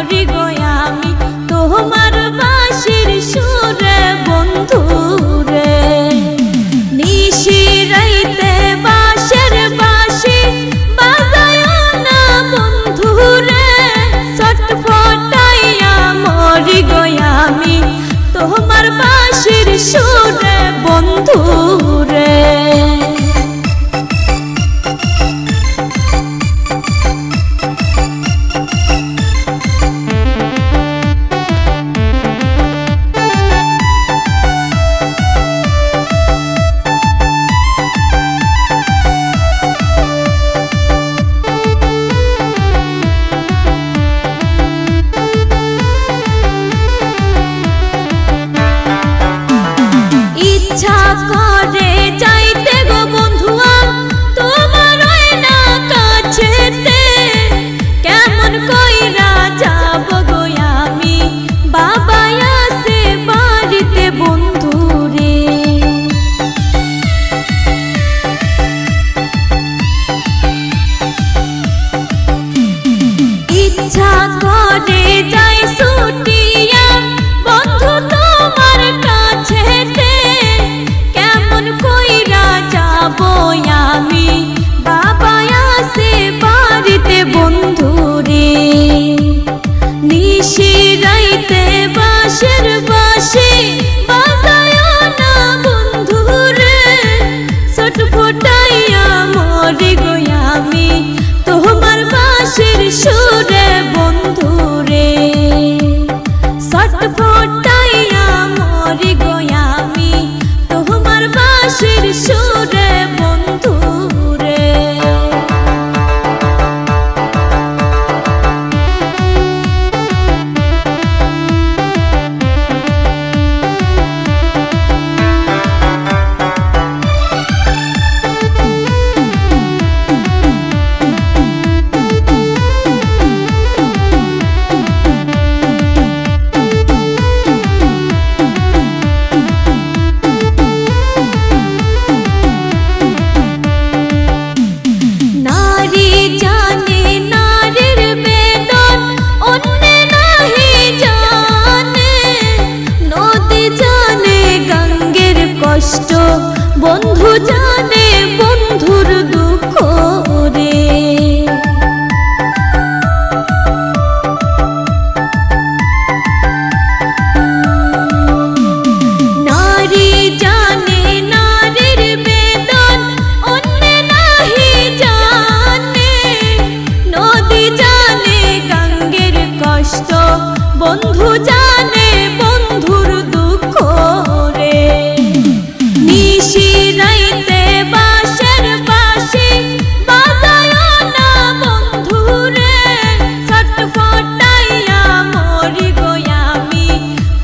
মরি গো আমি তোমার বাঁশির সুরে বন্ধুরে। নিশি রাইতে বাঁশের বাঁশি বাজায় না বন্ধুরে, ছটফটাইয়া মরি গো আমি তোমার বাঁশির সুরে বন্ধুরে। ইচ্ছা করে যাইতে গো বন্ধুয়া তোমার না কাছেতে, কেমন কইরা যাব গো আমি বাবা আছে বাড়িতে বন্ধুরে। ইচ্ছা করে যাই ছুটিয়া বন্ধু তোমার কাছেতে, কেমন কইরা যাব আমি বাবা আছে বাড়িতে বন্ধুরে। নিশি রাইতে বাঁশের বাঁশি বাজায় না বন্ধুরে, ছটফটাইয়া মরি গো আমি তোমার বাঁশির সুরে বন্ধুরে। ছটফটাইয়া মরি গো আমি তোমার বাঁশির সুরে বন্ধুরে। নারী জানে নারীর বেদন, অন্যে নাহি জানে। নদী জানে গঙ্গের কষ্ট, বন্ধু জানে বন্ধুর দুঃখ রে। নারী জানে নারীর বেদন, অন্যে নাহি জানে। নদী জানে গঙ্গের কষ্ট, বন্ধু জানে বন্ধুর দুঃখ রে। নিশি রাইতে বাঁশের বাঁশি বাজায় না বন্ধুরে, ছটফটাইয়া মরি গো আমি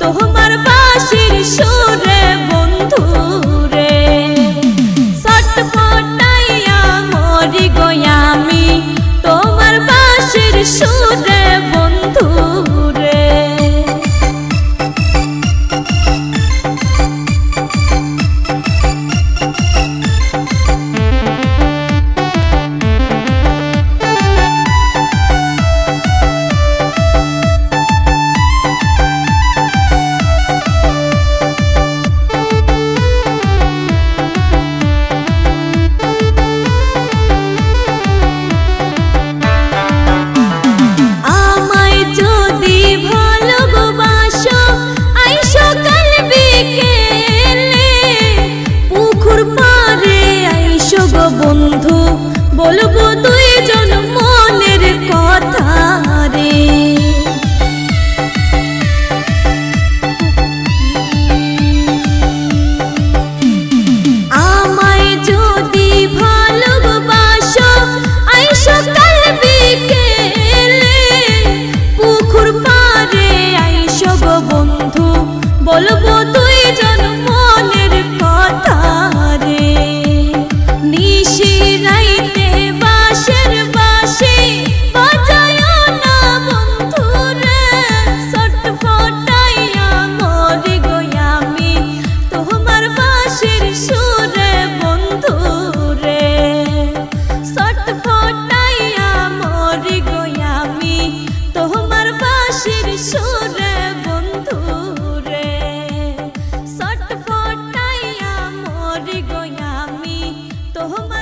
তোমার বাঁশির সুরে বন্ধুরে। ছটফটাইয়া মরি গো আমি তোমার বাঁশির সুরে বন্ধুরে। আমায় যদি ভালোবাসো আইসো কাল বিকেলে, পুকুর পাড়ে আইসো গো বন্ধু বলবো দুইজন মনের কথা রে। আমায় যদি ভালোবাসো আইসো কাল বিকেলে, পুকুর পাড়ে আইসো গো বন্ধু বলবো দুইজন মনের কথা রে। নিশি রাইতে বাঁশের বাঁশি বাজায় না বন্ধুরে, ছটফটাইয়া মরি গো আমি তোমার বাঁশির সুরে বন্ধুরে। ছটফটাইয়া মরি গো আমি তোমার বাঁশির তোমার